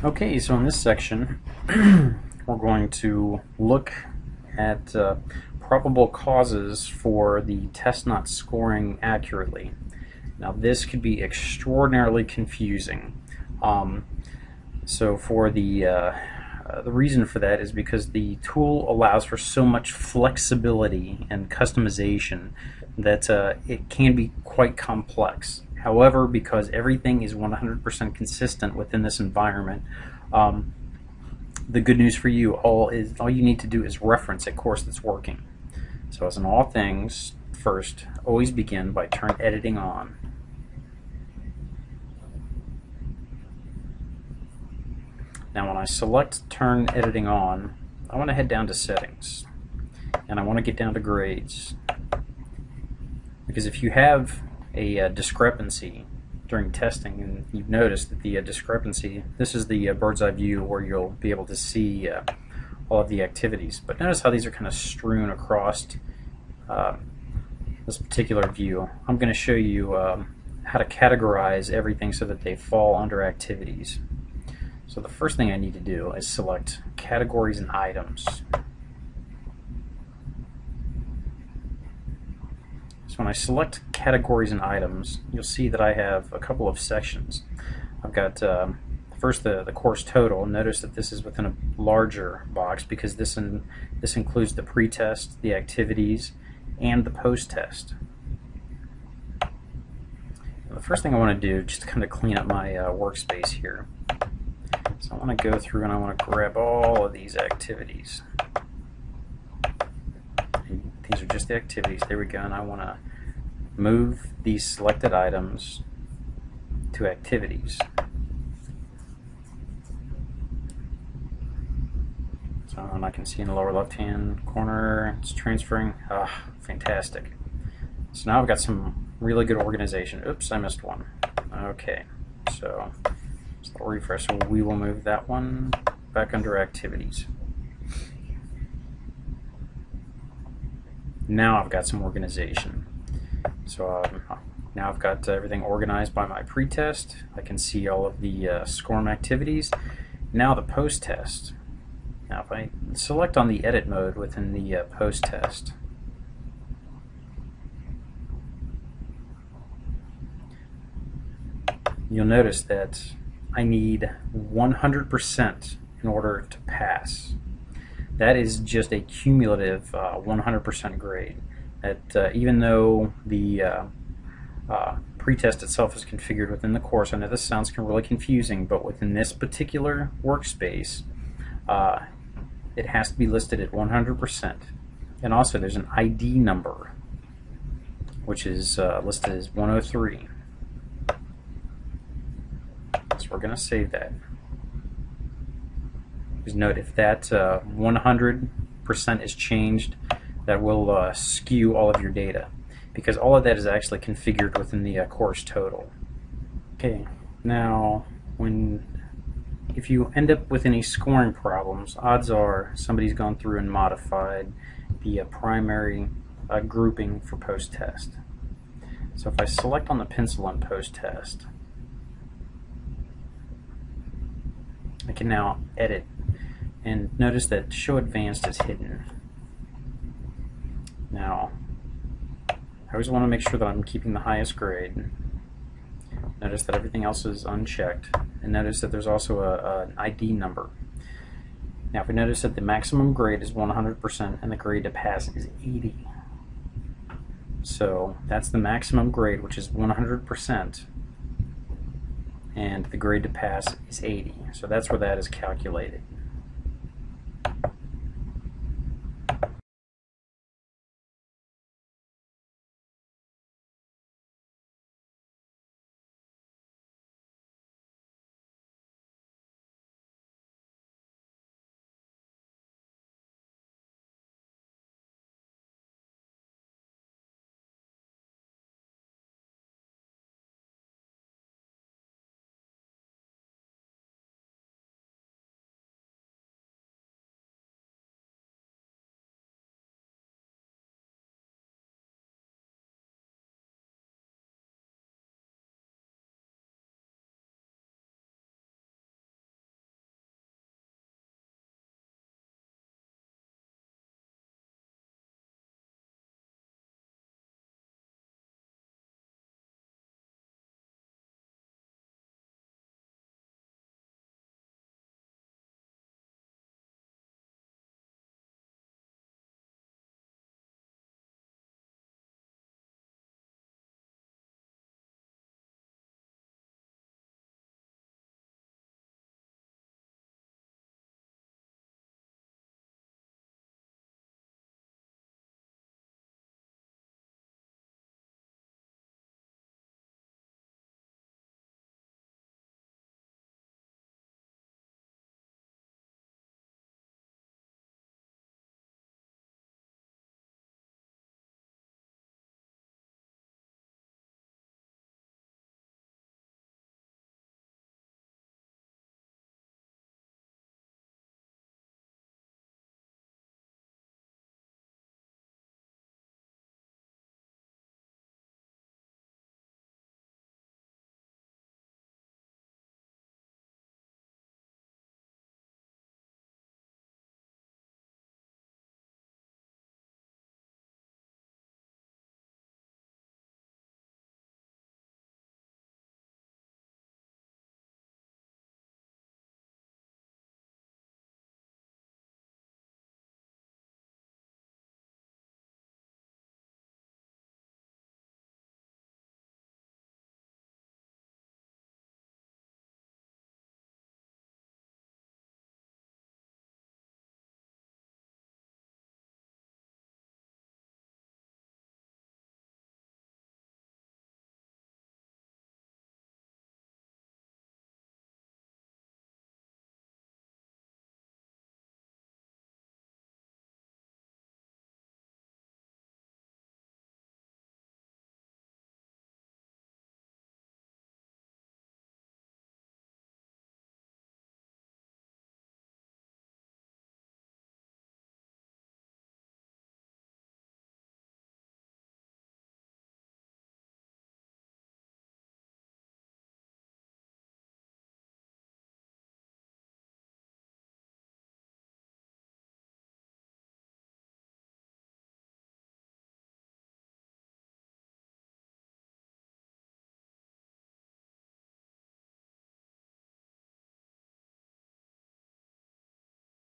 Okay, so in this section, we're going to look at probable causes for the test not scoring accurately. Now, this could be extraordinarily confusing. So, for the reason for that is because the tool allows for so much flexibility and customization that it can be quite complex. However, because everything is 100% consistent within this environment, the good news for you all you need to do is reference a course that's working. So as in all things, first, always begin by turn editing on. Now when I select turn editing on, I want to head down to settings and I want to get down to grades, because if you have a discrepancy during testing and you've noticed that the discrepancy, this is the bird's eye view where you'll be able to see all of the activities, but notice how these are kind of strewn across this particular view. I'm going to show you how to categorize everything so that they fall under activities. So the first thing I need to do is select categories and items. So when I select categories and items, you'll see that I have a couple of sections. I've got first the course total. Notice that this is within a larger box because this includes the pre-test, the activities, and the post-test. The first thing I want to do, just to kind of clean up my workspace here, so I want to go through and I want to grab all of these activities. These are just the activities. There we go. And I want to move these selected items to activities. So and I can see in the lower left-hand corner it's transferring. Ah, fantastic. So now I've got some really good organization. Oops, I missed one. Okay, so I'll refresh. So we will move that one back under activities. Now I've got some organization. So now I've got everything organized by my pre-test. I can see all of the SCORM activities. Now the post-test. Now if I select on the edit mode within the post-test, you'll notice that I need 100% in order to pass. That is just a cumulative 100% grade. That even though the pretest itself is configured within the course, I know this sounds really confusing, but within this particular workspace, it has to be listed at 100%. And also there's an ID number, which is listed as 103. So we're going to save that. Because note, if that 100% is changed, that will skew all of your data, because all of that is actually configured within the course total. Okay, now if you end up with any scoring problems, odds are somebody's gone through and modified the primary grouping for post-test. So if I select on the pencil on post-test, I can now edit, and notice that show advanced is hidden. Now I always want to make sure that I'm keeping the highest grade. Notice that everything else is unchecked, and notice that there's also an ID number. Now if we notice that the maximum grade is 100% and the grade to pass is 80, so that's the maximum grade, which is 100%, and the grade to pass is 80. So that's where that is calculated.